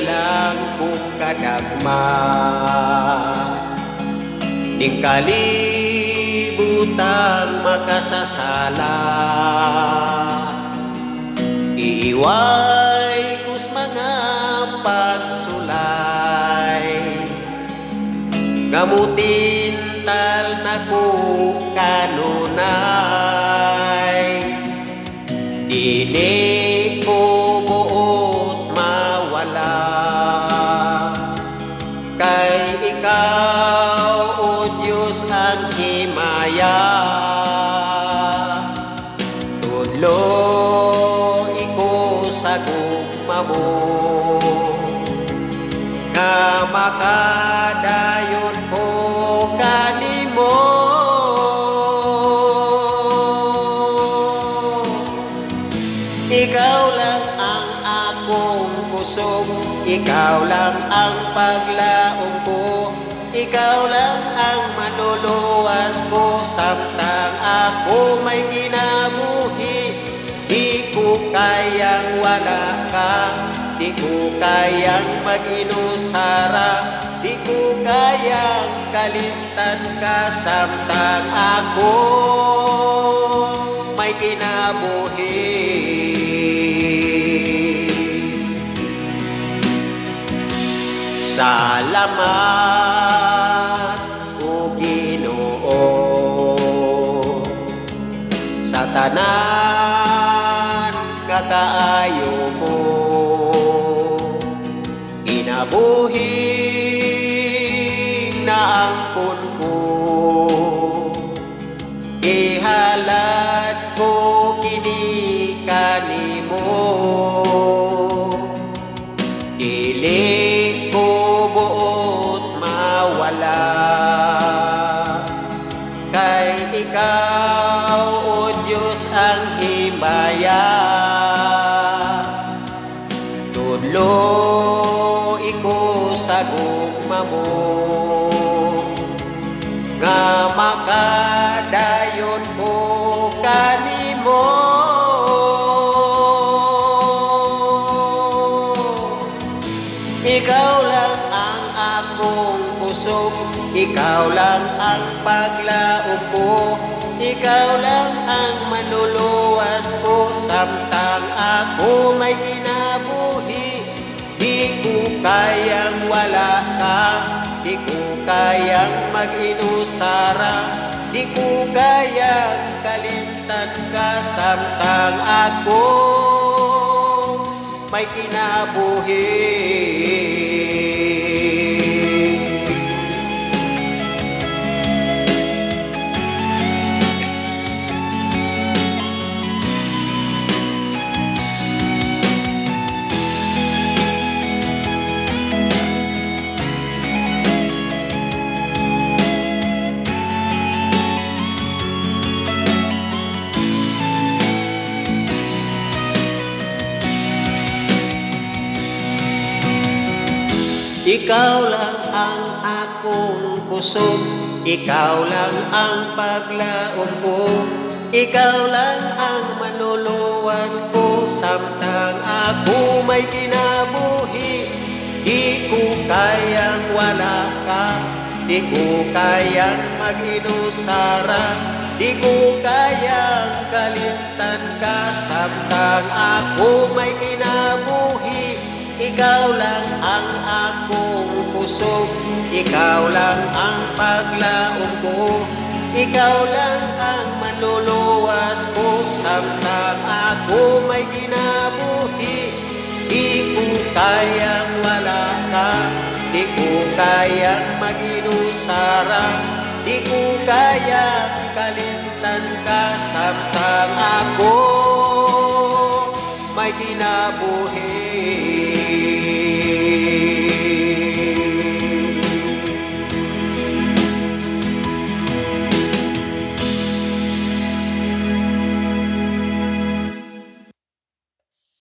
lang bukadagma ning kalibutang makasasala. Iiway kus mga pagsulay, gamutin tal na ko kanunay. Dili ko buot mawala, kay ikaw o Diyos ang himaya. Tudlo iko sa gugma mo, nga makadayon ko kanimo. Ikaw lang ang akong kusog, ikaw lang ang paglaong ko, ikaw lang ang manluluwas ko. Samtang ako may kinabuhi, di ko kayang wala ka, di ko kayang mag-inusara, di ko kayang kalimtan ka. Samtang ako may kinabuhi, salamat o Ginoo sa tanan kakaayo mo. Inabuhi na angkon ko, ihalad ko kini kanimo. Dili ko buot mawala, kay ikaw o Diyos ang himaya. Tudlo iko sa gugma mo, nga makadayon ko kanimo. Ikaw lang ang akong kusog, ikaw lang ang paglaom ko, ikaw lang ang manluluwas ko. Samtang ako may kinabuhi, di ko kayang wala ka, di ko kayang mag-inusara, di ko kayang kalimtan ka. Samtang ako may kinabuhi. Ikaw lang ang akong kusog, ikaw lang ang paglaom ko, ikaw lang ang manluluwas ko. Samtang ako may kinabuhi, di ko kayang wala ka, di ko kayang mag-inusara, di ko kayang kalimtan ka. Samtang ako may kinabuhi, ikaw lang ang akong kusog, ikaw lang ang paglaom ko, ikaw lang ang manluluwas ko. Samtang ako may kinabuhi, di ko kayang wala ka, di ko kayang mag-inusara, di ko kayang kalimtan ka. Samtang ako may kinabuhi.